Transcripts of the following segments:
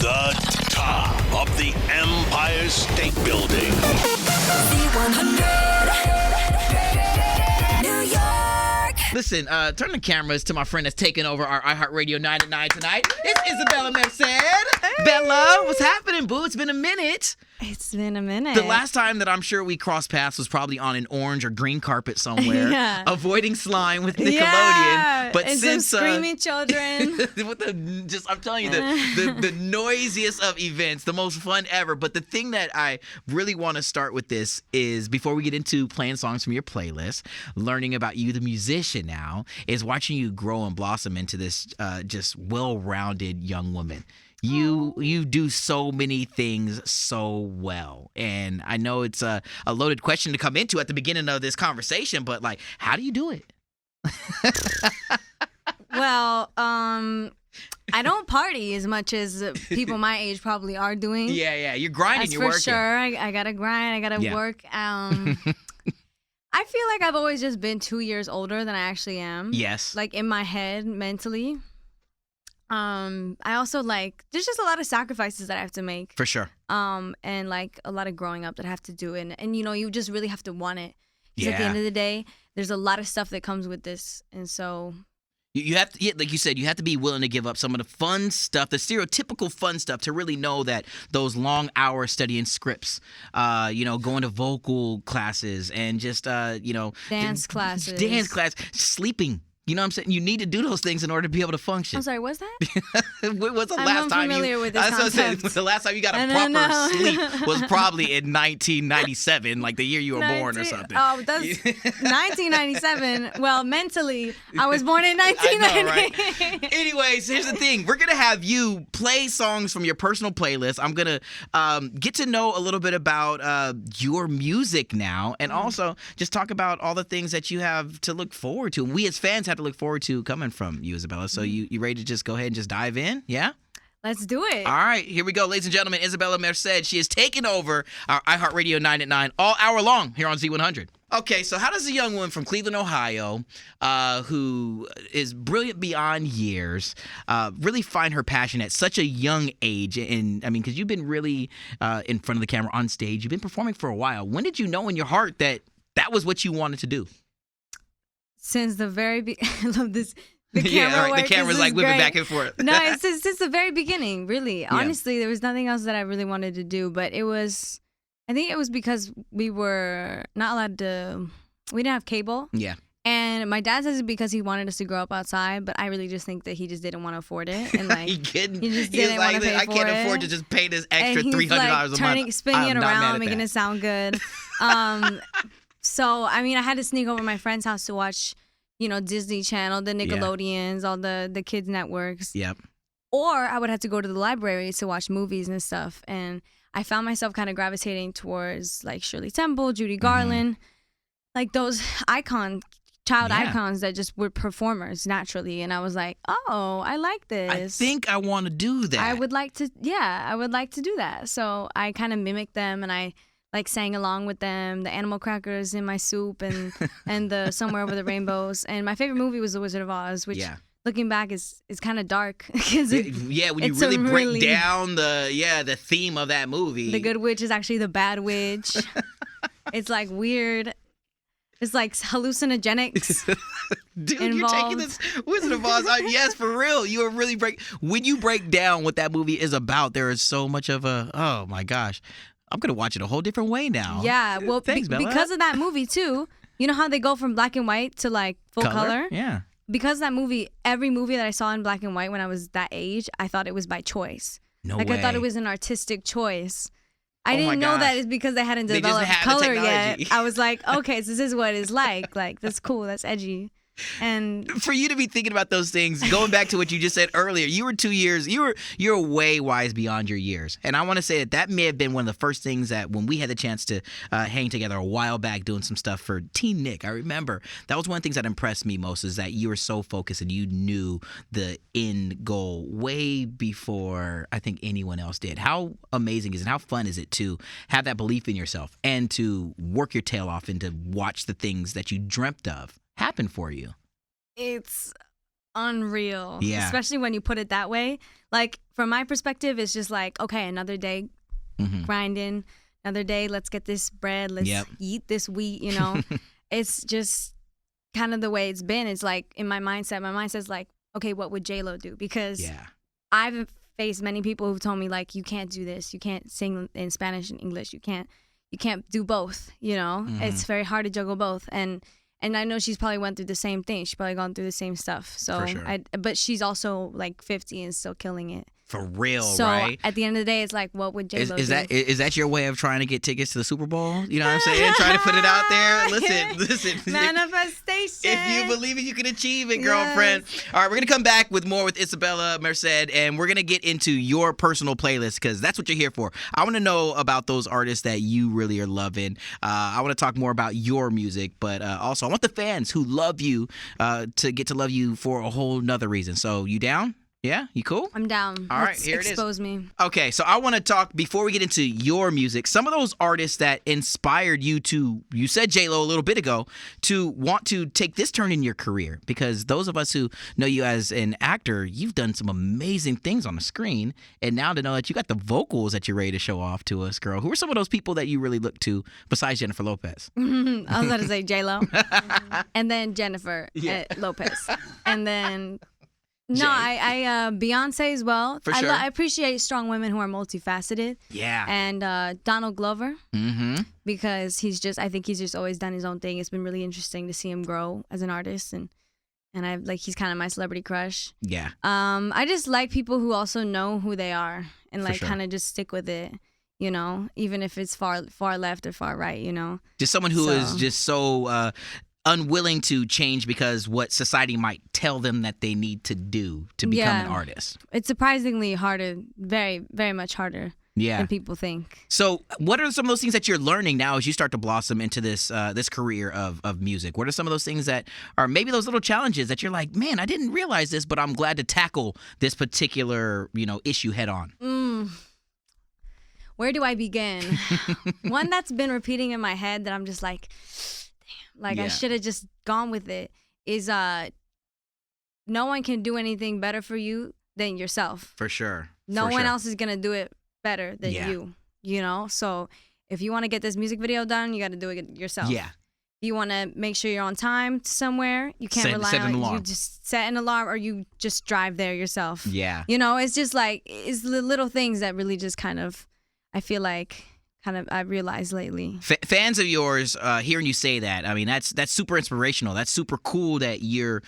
The top of the Empire State Building. Z100, New York. Listen, turn the cameras to my friend that's taking over our iHeartRadio 9 at 9 tonight. It's Isabela Merced. Hey. Bella, what's happening, boo? It's been a minute. It's been a minute. The last time that I'm sure we crossed paths was probably on an orange or green carpet somewhere, avoiding slime with Nickelodeon. Yeah, but and since some screaming children, with I'm telling you, the noisiest of events, the most fun ever. But the thing that I really want to start with this is before we get into playing songs from your playlist, learning about you, the musician now, is watching you grow and blossom into this just well-rounded young woman. You do so many things so well. And I know it's a loaded question to come into at the beginning of this conversation, but like, how do you do it? Well, I don't party as much as people my age probably are doing. Yeah, you're grinding, That's you're for working. sure. I gotta grind, I gotta work. I feel like I've always just been 2 years older than I actually am. Yes. Like in my head, mentally. I also there's just a lot of sacrifices that I have to make. For sure. And like a lot of growing up that I have to do. And you know, you just really have to want it. Because at the end of the day, there's a lot of stuff that comes with this. And so you have to, like you said, you have to be willing to give up some of the fun stuff, the stereotypical fun stuff, to really know that those long hours studying scripts, going to vocal classes and just, dance classes, sleeping. You know what I'm saying? You need to do those things in order to be able to function. I'm sorry, what's that? What's the I'm last time unfamiliar with this concept. The last time you got a proper sleep was probably in 1997, like the year you were born or something. Oh, that's 1997. Well, mentally, I was born in 1990. I know, right? Anyways, here's the thing. We're going to have you play songs from your personal playlist. I'm going to get to know a little bit about your music now, and also just talk about all the things that you have to look forward to. We as fans have to look forward to coming from you, Isabela. So you ready to just go ahead and just dive in? Yeah? Let's do it. All right, here we go. Ladies and gentlemen, Isabela Merced. She is taking over our iHeartRadio 9 at 9 all hour long here on Z100. Okay, so how does a young woman from Cleveland, Ohio, who is brilliant beyond years, really find her passion at such a young age? And I mean, because you've been really in front of the camera on stage. You've been performing for a while. When did you know in your heart that was what you wanted to do? Since the very I love this. The camera's like whipping back and forth. No, it's since the very beginning, really. Yeah. Honestly, there was nothing else that I really wanted to do, but I think it was because we were not allowed to, we didn't have cable. Yeah. And my dad says it because he wanted us to grow up outside, but I really just think that he just didn't want to afford it. And like, he just didn't want to pay I for can't it. afford to just pay this extra $300 a month. Spinning it around, making it sound good. So, I mean, I had to sneak over to my friend's house to watch, Disney Channel, the Nickelodeons, all the kids networks. Yep. Or I would have to go to the library to watch movies and stuff. And I found myself kind of gravitating towards like Shirley Temple, Judy Garland, like those child icons that just were performers naturally. And I was like, oh, I like this. I think I want to do that. I would like to do that. So I kind of mimicked them and I like sang along with them, the animal crackers in my soup and the Somewhere Over the Rainbows. And my favorite movie was The Wizard of Oz, which looking back is kind of dark. When you really break down the theme of that movie. The good witch is actually the bad witch. It's like weird. It's like hallucinogenics. Dude, involved. You're taking this Wizard of Oz. Yes, for real. You are really when you break down what that movie is about, there is so much of oh my gosh. I'm going to watch it a whole different way now. Yeah, well, Thanks, Bella. Because of that movie, too. You know how they go from black and white to, like, full color? Yeah. Because of that movie, every movie that I saw in black and white when I was that age, I thought it was by choice. No way. I thought it was an artistic choice. I didn't know that it's because they hadn't developed color yet. I was like, okay, so this is what it's like. Like, that's cool. That's edgy. And for you to be thinking about those things, going back to what you just said earlier, you were 2 years, you're way wise beyond your years. And I want to say that may have been one of the first things that when we had the chance to hang together a while back doing some stuff for Teen Nick, I remember that was one of the things that impressed me most is that you were so focused and you knew the end goal way before I think anyone else did. How amazing is it? How fun is it to have that belief in yourself and to work your tail off and to watch the things that you dreamt of happen for you? it's unreal. Yeah. Especially when you put it that way. Like, from my perspective, it's just like, okay, another day grinding, another day, let's get this bread, let's eat this wheat, you know? It's just kind of the way it's been. It's like, in my mindset's like, okay, what would J-Lo do? Because I've faced many people who've told me, like, you can't do this. You can't sing in Spanish and English. You can't do both, you know? It's very hard to juggle both. And I know she's probably went through the same thing. She's probably gone through the same stuff. So, For sure. But she's also like 50 and still killing it. For real, So right? at the end of the day, it's like, what would J-Lo do? Is that your way of trying to get tickets to the Super Bowl? You know what I'm saying? Trying to put it out there? Listen. Manifestation. If you believe it, you can achieve it, girlfriend. Yes. All right, we're going to come back with more with Isabela Merced, and we're going to get into your personal playlist because that's what you're here for. I want to know about those artists that you really are loving. I want to talk more about your music, but also I want the fans who love you to get to love you for a whole nother reason. So you down? Yeah? You cool? I'm down. All right, here it is. Expose me. Okay, so I want to talk, before we get into your music, some of those artists that inspired you to, you said J-Lo a little bit ago, to want to take this turn in your career. Because those of us who know you as an actor, you've done some amazing things on the screen. And now to know that you got the vocals that you're ready to show off to us, girl. Who are some of those people that you really look to besides Jennifer Lopez? I was about to say J-Lo. And then Jennifer Lopez. And then... No, I Beyonce as well. For sure. I appreciate strong women who are multifaceted. Yeah. And Donald Glover, because I think he's just always done his own thing. It's been really interesting to see him grow as an artist, and he's kind of my celebrity crush. Yeah. I just like people who also know who they are and like kind of just stick with it. You know, even if it's far left or far right. You know, just someone who is just so. Unwilling to change because what society might tell them that they need to do to become an artist. It's surprisingly harder, very, very much harder than people think. So what are some of those things that you're learning now as you start to blossom into this this career of music? What are some of those things that are maybe those little challenges that you're like, man, I didn't realize this, but I'm glad to tackle this particular, issue head on? Where do I begin? One that's been repeating in my head that I'm just like... I should have just gone with it, is no one can do anything better for you than yourself. For sure. No one else is going to do it better than you know? So if you want to get this music video done, you got to do it yourself. Yeah. If you want to make sure you're on time somewhere, you can't rely on it. You just set an alarm or you just drive there yourself. Yeah. It's just like, it's the little things that really just kind of, I feel like... I've realized lately. Fans of yours, hearing you say that, I mean, that's super inspirational. That's super cool that you're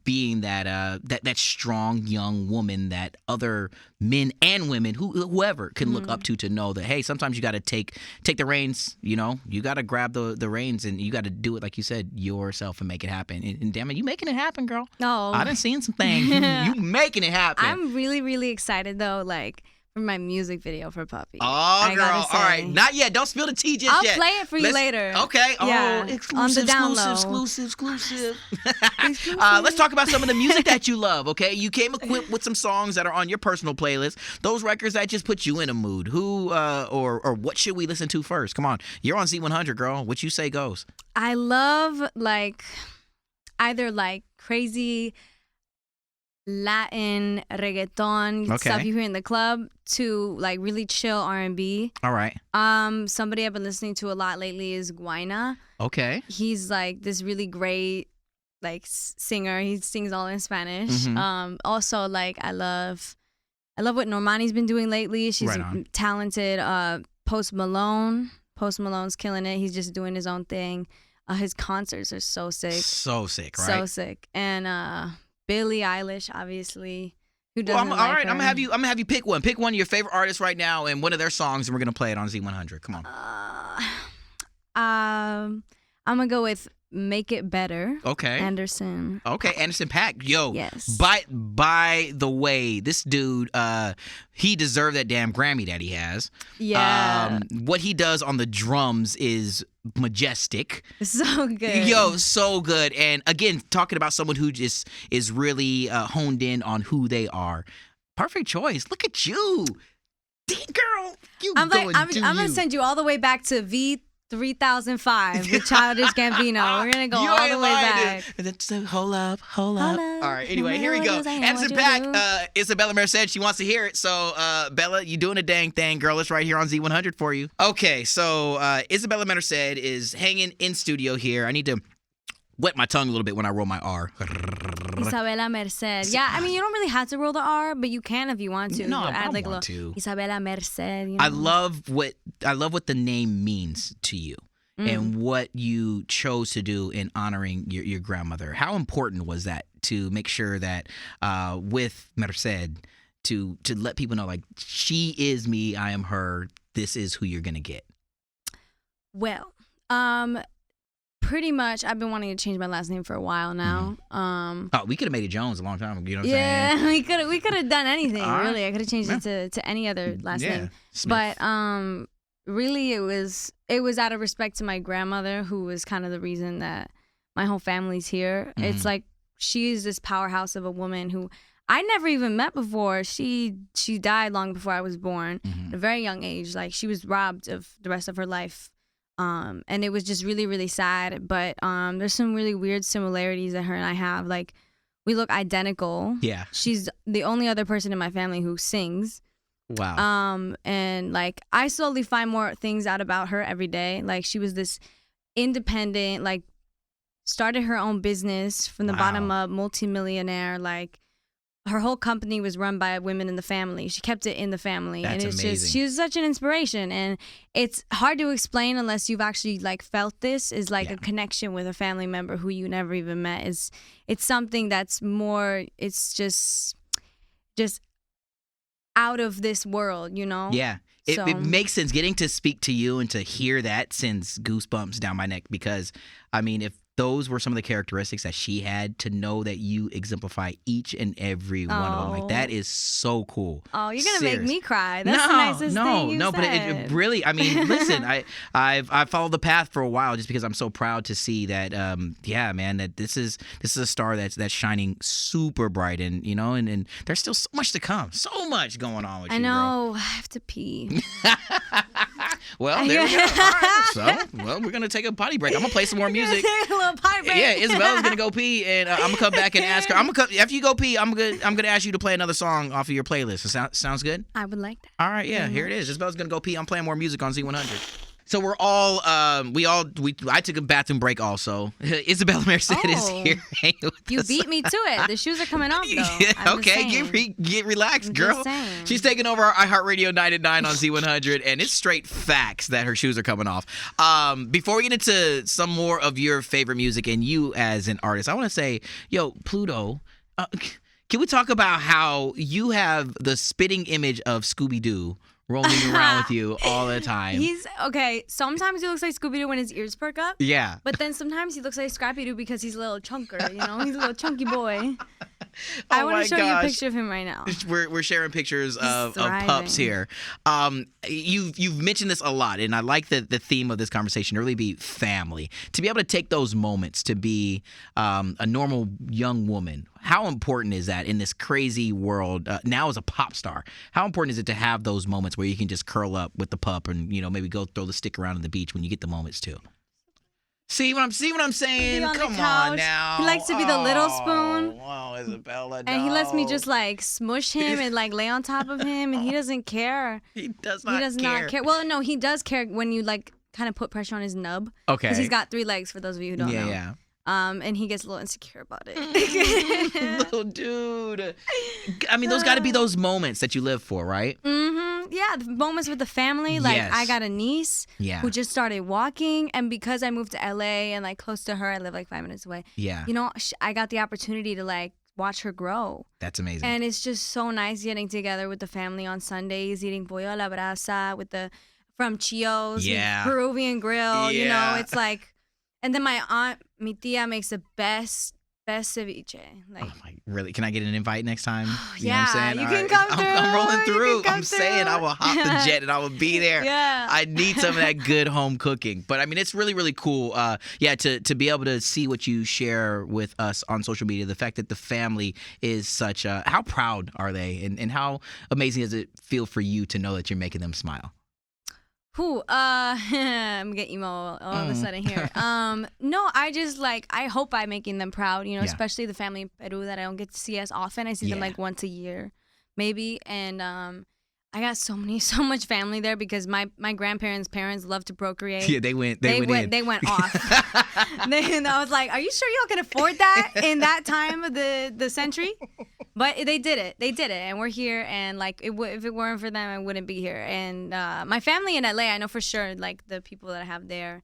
being that strong young woman that other men and women, whoever, can look up to know that, hey, sometimes you got to take the reins. You got to grab the reins and you got to do it, like you said, yourself and make it happen. And damn it, you making it happen, girl. Oh, I done seen some things. you making it happen. I'm really, really excited though. Like. For my music video for Papi. Oh, girl. All right. Not yet. Don't spill the tea just yet. I'll play it for you later. Okay. Yeah. Oh, exclusive, on the download. Exclusive. Let's talk about some of the music that you love, okay? You came equipped with some songs that are on your personal playlist. Those records that just put you in a mood. Who or what should we listen to first? Come on. You're on Z100, girl. What you say goes. I love, either crazy... Latin reggaeton stuff you hear in the club to really chill R&B. All right. Somebody I've been listening to a lot lately is Guayna. Okay. He's this really great singer. He sings all in Spanish. Also I love what Normani's been doing lately. She's talented. Post Malone's killing it. He's just doing his own thing. His concerts are so sick. So sick, right? So sick. And Billie Eilish, obviously. Who doesn't all right, I'm gonna have you pick one. Pick one of your favorite artists right now and one of their songs, and we're gonna play it on Z100. Come on. I'm gonna go with "Make It Better." Okay. Anderson. Okay, Anderson .Paak. Yo. Yes. By the way, this dude, he deserved that damn Grammy that he has. Yeah. What he does on the drums is majestic. So good. Yo, so good. And again, talking about someone who just is really honed in on who they are. Perfect choice. Look at you. Girl, I'm gonna send you all the way back to V 3005 with Childish Gambino. We're gonna go You all ain't the way lying, back. dude. So, hold up. All right, anyway, here we go. What Anderson do Paak, Isabela Merced, she wants to hear it. So, Bella, you doing a dang thing, girl. It's right here on Z100 for you. Okay, so Isabela Merced is hanging in studio here. I need to wet my tongue a little bit when I roll my R. Isabela Merced. Yeah, I mean, you don't really have to roll the R, but you can if you want to. No, You I add like want a little to. Isabela Merced. You know? I love what the name means to you. And what you chose to do in honoring your grandmother. How important was that to make sure that with Merced to let people know, like, she is me, I am her, this is who you're gonna get? Well, pretty much I've been wanting to change my last name for a while now. Oh, we could have made it Jones a long time ago, you know what I'm Yeah, saying? we could have done anything, All right. really. I could have changed it to any other last name. Smith. But really it was out of respect to my grandmother, who was kind of the reason that my whole family's here. It's like she's this powerhouse of a woman who I never even met before. She died long before I was born at a very young age. Like, she was robbed of the rest of her life. And it was just really, really sad. But there's some really weird similarities that her and I have. Like, we look identical. Yeah. She's the only other person in my family who sings. Wow. And like, I slowly find more things out about her every day. Like, she was this independent, like, started her own business from the bottom up, multimillionaire. Like, her whole company was run by women in the family. She kept it in the family. That's and it's amazing. just, she was such an inspiration. And it's hard to explain unless you've actually like felt this, is like a connection with a family member who you never even met. It's something that's more, it's just out of this world, you know? Yeah. It makes sense. Getting to speak to you and to hear that sends goosebumps down my neck, because, I mean, if those were some of the characteristics that she had, to know that you exemplify each and every one of them, like, that is so cool. Oh, you're gonna make Serious. me cry. That's the nicest thing you said. But it really, I mean, listen, I've followed the path for a while just because I'm so proud to see that, yeah, man, that this is a star that's shining super bright, and you know, and there's still so much to come, so much going on with you. I know. Girl. I have to pee. Well, there we go. All right. So, well, we're gonna take a potty break. I'm gonna play some more music. Take a little potty break. Yeah, Isabela's gonna go pee, and I'm gonna come back and ask her. After you go pee, I'm gonna ask you to play another song off of your playlist. Sounds good? I would like that. All right, yeah, here it is. Isabela's gonna go pee. I'm playing more music on Z100. So we're all, I took a bathroom break also. Isabela Merced is here hanging with You us. beat me to it. The shoes are coming off, though. Yeah, I'm just okay, saying. get relaxed, I'm girl. just saying. She's taking over our iHeartRadio 9 at 9 on Z100, and it's straight facts that her shoes are coming off. Before we get into some more of your favorite music and you as an artist, I want to say, yo, Pluto, can we talk about how you have the spitting image of Scooby-Doo rolling around with you all the time? He's okay. Sometimes he looks like Scooby Doo when his ears perk up. Yeah. But then sometimes he looks like Scrappy Doo because he's a little chunker. You know, he's a little chunky boy. I want to show you a picture of him right now. We're sharing pictures of thriving. pups here. You've mentioned this a lot, and I like the theme of this conversation to really be family. To be able to take those moments to be a normal young woman, how important is that in this crazy world now as a pop star? How important is it to have those moments where you can just curl up with the pup and, you know, maybe go throw the stick around on the beach when you get the moments too? See what I'm saying? Be on the Come couch. on now. He likes to be the little spoon. Oh, Isabela, And he lets me no. just like smush him and like lay on top of him, and he doesn't care. He does He does not care. Well, no, he does care when you like kind of put pressure on his nub. Okay. Because he's got 3 legs, for those of you who don't know. Yeah. And he gets a little insecure about it. Little dude. I mean, those got to be those moments that you live for, right? Yeah, the moments with the family. Like, Yes. I got a niece Yeah. who just started walking, and because I moved to LA and like close to her, I live like 5 minutes away. Yeah. You know, I got the opportunity to like watch her grow. That's amazing. And it's just so nice getting together with the family on Sundays, eating pollo a la brasa from Chio's, Yeah. Peruvian grill. You know, Yeah. it's like, and then my aunt, mi tia, makes the best ceviche. Like, Oh my, really? Can I get an invite next time? You know what yeah, I'm saying? you All can right. come I'm rolling through. You through. can come I'm saying through. I will hop the jet and I will be there. Yeah. I need some of that good home cooking. But I mean, it's really, really cool. Yeah, to be able to see what you share with us on social media, the fact that the family is such how proud are they, and how amazing does it feel for you to know that you're making them smile? Who? I'm getting emo all of a sudden here. No, I just like, I hope I'm making them proud, you know, especially the family in Peru that I don't get to see as often. I see them like once a year, maybe. And I got so much family there because my grandparents' parents love to procreate. Yeah, they went off. And I was like, are you sure y'all can afford that in that time of the century? But they did it. And we're here. And like, if it weren't for them, I wouldn't be here. And my family in LA, I know for sure, like the people that I have there,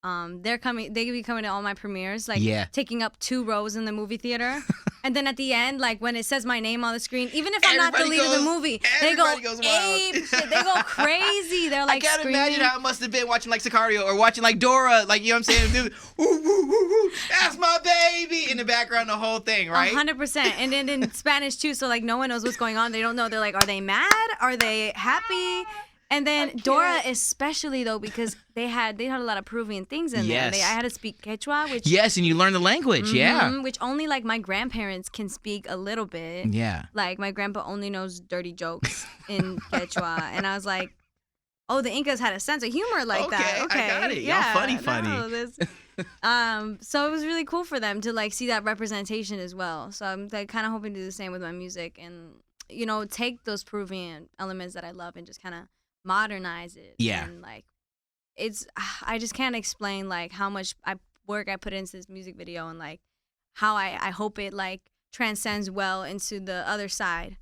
they're coming. They could be coming to all my premieres, like taking up 2 rows in the movie theater. And then at the end, like when it says my name on the screen, even if I'm not the lead of the movie, they go ape shit. They go crazy. They're like, I can't imagine how it must have been watching like Sicario or watching like Dora, like, you know what I'm saying? Ooh, ooh, ooh, ooh, that's my baby in the background, the whole thing, right? 100%. And then in Spanish too, so like no one knows what's going on. They don't know. They're like, are they mad? Are they happy? And then Dora especially though, because they had a lot of Peruvian things in there. I had to speak Quechua, which and you learn the language, which only like my grandparents can speak a little bit. Yeah. Like my grandpa only knows dirty jokes in Quechua, and I was like, oh, the Incas had a sense of humor like that. Okay, I got it. Yeah, y'all funny. So it was really cool for them to like see that representation as well. So I'm like kind of hoping to do the same with my music and, you know, take those Peruvian elements that I love and just kind of modernize it. And like, I just can't explain like how much work I put into this music video and like how I hope it like transcends well into the other side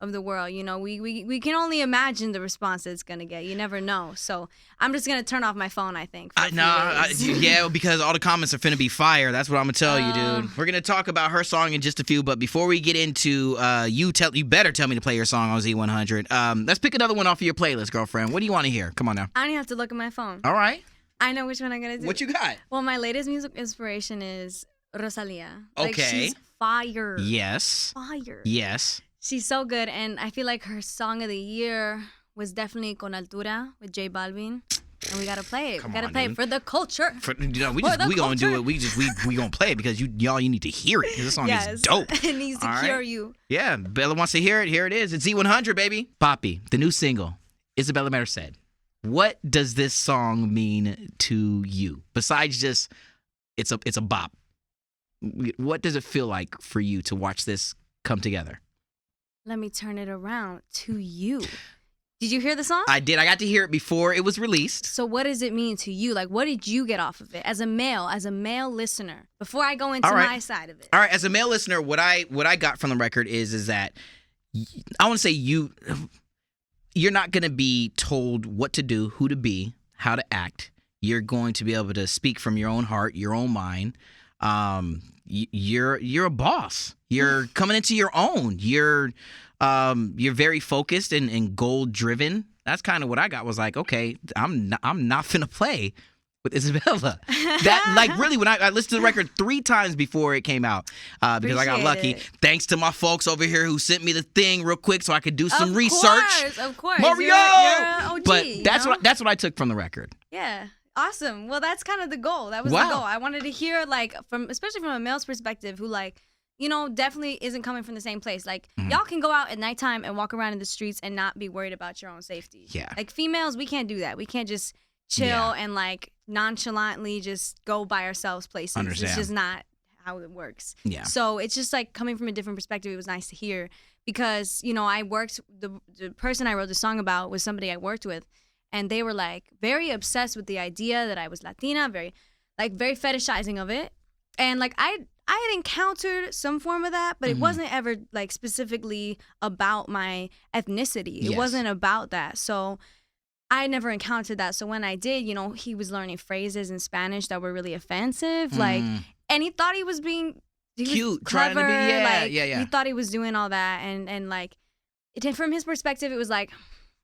of the world. You know, we can only imagine the response it's gonna get. You never know. So I'm just gonna turn off my phone, I think. Because all the comments are finna be fire. That's what I'm gonna tell you, dude. We're gonna talk about her song in just a few, but before we get into you better tell me to play your song on Z100. Let's pick another one off of your playlist, girlfriend. What do you want to hear? Come on now. I don't even have to look at my phone. All right. I know which one I'm gonna do. What you got? Well, my latest music inspiration is Rosalia. Okay. Like, she's fire. Yes. Fire. Yes. She's so good, and I feel like her song of the year was definitely Con Altura with J Balvin. And we gotta play it. We gotta play it for the culture. We gonna do it. We gonna play it because you need to hear it. This song is dope. It needs to cure you. Yeah, Bella wants to hear it. Here it is. It's Z100, baby. Papi, the new single, Isabela Merced. What does this song mean to you? Besides just, it's a bop. What does it feel like for you to watch this come together? Let me turn it around to you. Did you hear the song? I did. I got to hear it before it was released. So what does it mean to you? Like, what did you get off of it as a male listener? Before I go into my side of it. All right. As a male listener, what I got from the record is that I want to say you're not going to be told what to do, who to be, how to act. You're going to be able to speak from your own heart, your own mind. You're a boss. You're coming into your own. You're very focused and goal driven. That's kind of what I got. Was like, okay, I'm not finna play with Isabela. That like really when I listened to the record 3 times before it came out because I got lucky. Thanks to my folks over here who sent me the thing real quick so I could do some research. Of course, Mario. You're an OG, but that's what I took from the record. Yeah. Awesome. Well, that's kind of the goal. That was the goal. I wanted to hear, like, especially from a male's perspective, who, like, you know, definitely isn't coming from the same place. Like, y'all can go out at nighttime and walk around in the streets and not be worried about your own safety. Yeah. Like, females, we can't do that. We can't just chill and, like, nonchalantly just go by ourselves places. Understand. It's just not how it works. Yeah. So it's just, like, coming from a different perspective, it was nice to hear. Because, you know, the person I wrote the song about was somebody I worked with. And they were like very obsessed with the idea that I was Latina, very fetishizing of it. And like I had encountered some form of that, but it wasn't ever like specifically about my ethnicity. It wasn't about that. So I never encountered that. So when I did, you know, he was learning phrases in Spanish that were really offensive. Like, and he thought he was being cute, clever. Trying to be, He thought he was doing all that. And like, from his perspective, it was like,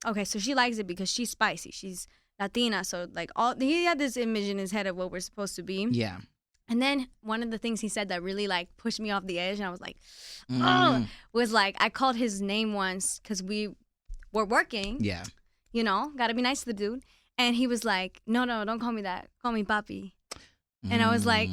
okay, so she likes it because she's spicy. She's Latina. So, like, he had this image in his head of what we're supposed to be. Yeah. And then one of the things he said that really, like, pushed me off the edge, and I was like, was, like, I called his name once because we were working. Yeah. You know, got to be nice to the dude. And he was like, no, don't call me that. Call me Papi. And I was like,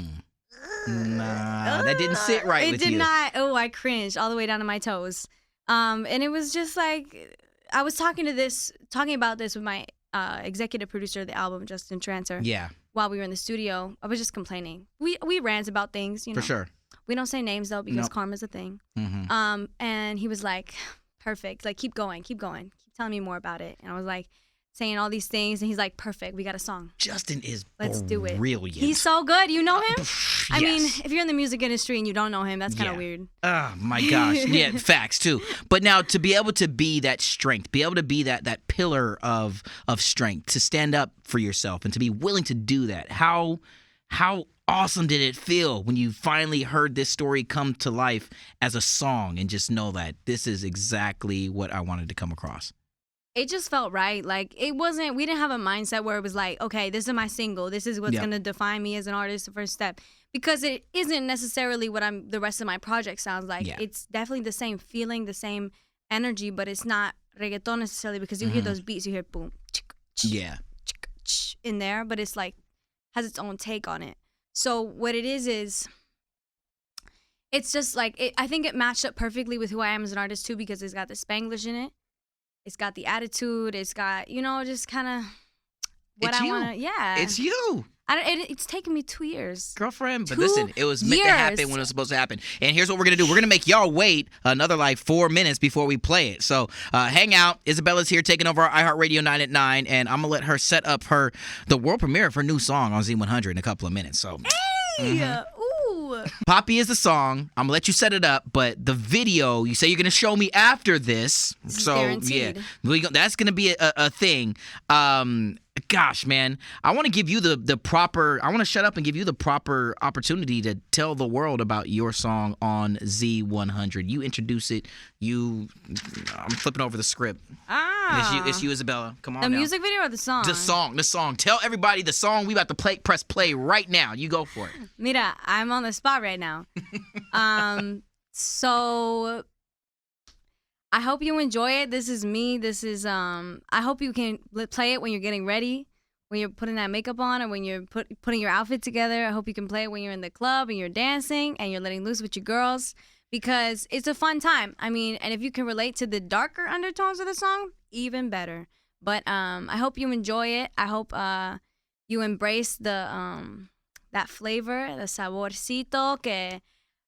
nah, that didn't sit right with you. It did not. Oh, I cringed all the way down to my toes. And it was just like... I was talking about this with my executive producer of the album, Justin Tranter. Yeah. While we were in the studio, I was just complaining. We rant about things, you know. For sure. We don't say names though because Nope. karma's a thing. Mm-hmm. And he was like, perfect. Like, keep going. Keep telling me more about it. And I was like, saying all these things, and he's like, perfect. We got a song. Justin is Let's do it. brilliant. He's so good. You know him? I mean, Yes. if you're in the music industry and you don't know him, that's kind of Yeah. weird. Oh my gosh. Yeah, facts too. But now to be able to be that strength, be able to be that pillar of strength, to stand up for yourself and to be willing to do that. How awesome did it feel when you finally heard this story come to life as a song and just know that this is exactly what I wanted to come across? It just felt right. Like, we didn't have a mindset where it was like, okay, this is my single. This is what's Yep. going to define me as an artist, the first step. Because it isn't necessarily what the rest of my project sounds like. Yeah. It's definitely the same feeling, the same energy, but it's not reggaeton necessarily because you hear those beats, you hear boom, Yeah. in there, but it's like, has its own take on it. So what it is it's just like, I think it matched up perfectly with who I am as an artist too, because it's got the Spanglish in it. It's got the attitude. It's got, just kind of what It's I you. want to, yeah. It's you. It's taken me 2 years. Girlfriend, but 2 listen, it was meant to happen years. when it was supposed to happen. And here's what we're going to do. We're going to make y'all wait another 4 minutes before we play it. So hang out. Isabella's here taking over our iHeartRadio 9 at 9, and I'm going to let her set up the world premiere of her new song on Z100 in a couple of minutes. So Hey! Ooh. Papi is the song. I'm going to let you set it up, but the video, you say you're going to show me after this. This is So guaranteed. yeah, that's going to be a thing. Gosh, man, I want to give you the proper, I want to shut up and give you the proper opportunity to tell the world about your song on Z100. You introduce it. I'm flipping over the script. It's you, Isabella. Come on The now. music video or the song? The song. Tell everybody the song. We about to press play right now. You go for it. Mira, I'm on the spot right now. So I hope you enjoy it. This is me. This is I hope you can play it when you're getting ready, when you're putting that makeup on, or when you're putting your outfit together. I hope you can play it when you're in the club and you're dancing and you're letting loose with your girls, because it's a fun time. I mean, and if you can relate to the darker undertones of the song, even better. But I hope you enjoy it. I hope you embrace that flavor, the saborcito, que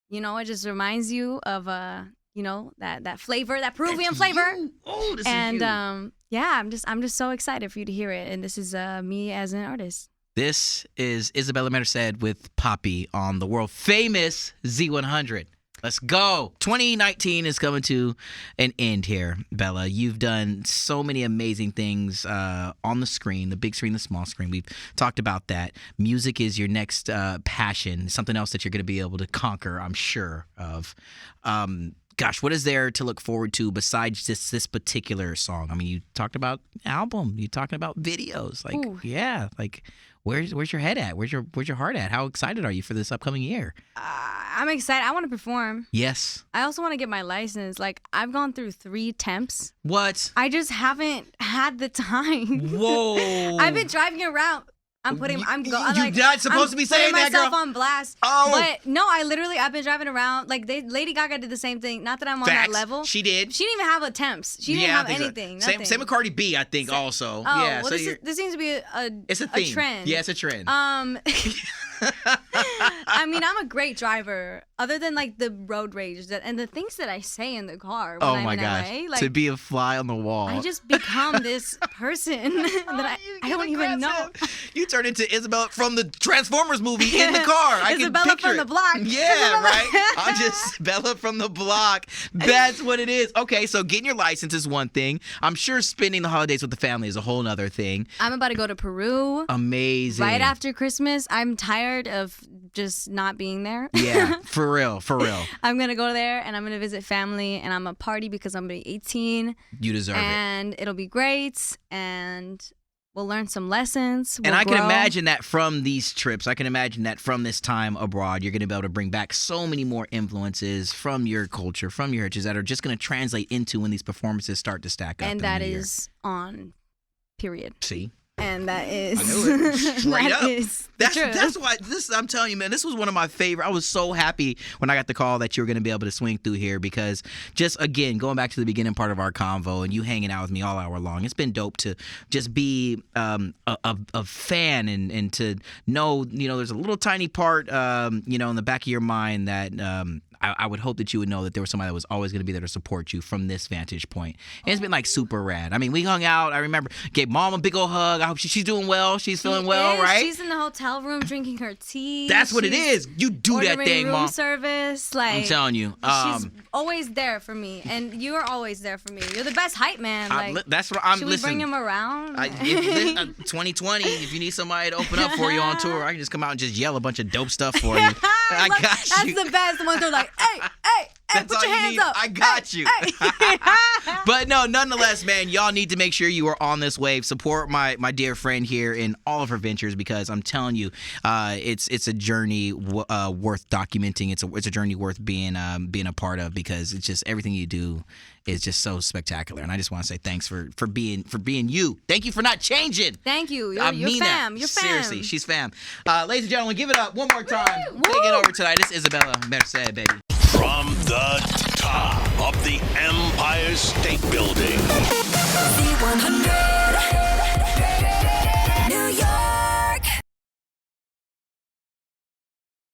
it just reminds you of that flavor, that Peruvian flavor. Oh, this And is you. yeah, I'm just so excited for you to hear it. And this is me as an artist. This is Isabela Merced with Papi on the world famous Z100. Let's go. 2019 is coming to an end here, Bella. You've done so many amazing things on the screen, the big screen, the small screen. We've talked about that. Music is your next passion, something else that you're going to be able to conquer, I'm sure of. Gosh, what is there to look forward to besides this particular song? I mean, you talked about album, you talking about videos. Ooh. Yeah, where's your head at? Where's your heart at? How excited are you for this upcoming year? I'm excited. I want to perform. Yes. I also want to get my license. I've gone through 3 temps. What? I just haven't had the time. Whoa. I've been driving around. I'm You're not supposed to be saying that, putting myself girl. on blast. Oh. But no, I've been driving around. Lady Gaga did the same thing. Not that I'm on that Facts. level. She did. She didn't even have attempts. She didn't have I think so. anything. Same Nothing. with Cardi B, I think, also. Oh, yeah. well, So this seems to be it's a theme. trend. Yeah, it's a trend. I mean, I'm a great driver. Other than the road rage and the things that I say in the car when Oh I'm my in gosh. LA, To be a fly on the wall. I just become this person that I don't even know. You turn into Isabella from the Transformers movie in the car. I can Isabella picture from it. the block. Yeah, Isabella- right. I'm just Bella from the block. That's what it is. Okay, so getting your license is one thing. I'm sure spending the holidays with the family is a whole other thing. I'm about to go to Peru Amazing. right after Christmas. I'm tired of just not being there. Yeah, for real. I'm going to go there and I'm going to visit family and I'm going to party because I'm going to be 18. You deserve it. And it'll be great and we'll learn some lessons. And We'll I can grow. imagine that from these trips, I can imagine that from this time abroad, you're going to be able to bring back so many more influences from your culture, from your heritage that are just going to translate into when these performances start to stack up. And in that the new year. is on period. See? And that is I knew it. Straight that up. is the truth. That's why I'm telling you, man, this was one of my favorite. I was so happy when I got the call that you were going to be able to swing through here because just again, going back to the beginning part of our convo and you hanging out with me all hour long, it's been dope to just be a fan and to know, there's a little tiny part, in the back of your mind that I would hope that you would know that there was somebody that was always going to be there to support you from this vantage point. And it's been like super rad. I mean, we hung out. I remember gave mom a big old hug. I hope she's doing well. She's feeling well, right? She's in the hotel room drinking her tea. That's what it is. You do that thing, room mom. Service. Like, I'm telling you. She's always there for me, and you are always there for me. You're the best hype man. Like, that's what I'm. Should we bring him around? 2020. If you need somebody to open up for you on tour, I can just come out and just yell a bunch of dope stuff for you. I got you. That's the best. The ones that are like, hey, that's put your hands up. I got you. But no, nonetheless, man, y'all need to make sure you are on this wave. Support my dear friend here in all of her ventures because I'm telling you, it's a journey worth documenting. It's a journey worth being a part of because it's just everything you do is just so spectacular. And I just want to say thanks for being you. Thank you for not changing. Thank you. You're fam. That. You're fam. Seriously, she's fam. Ladies and gentlemen, give it up one more time. Taking over tonight. It's Isabela Merced, baby. From the top of the Empire State Building. The 100.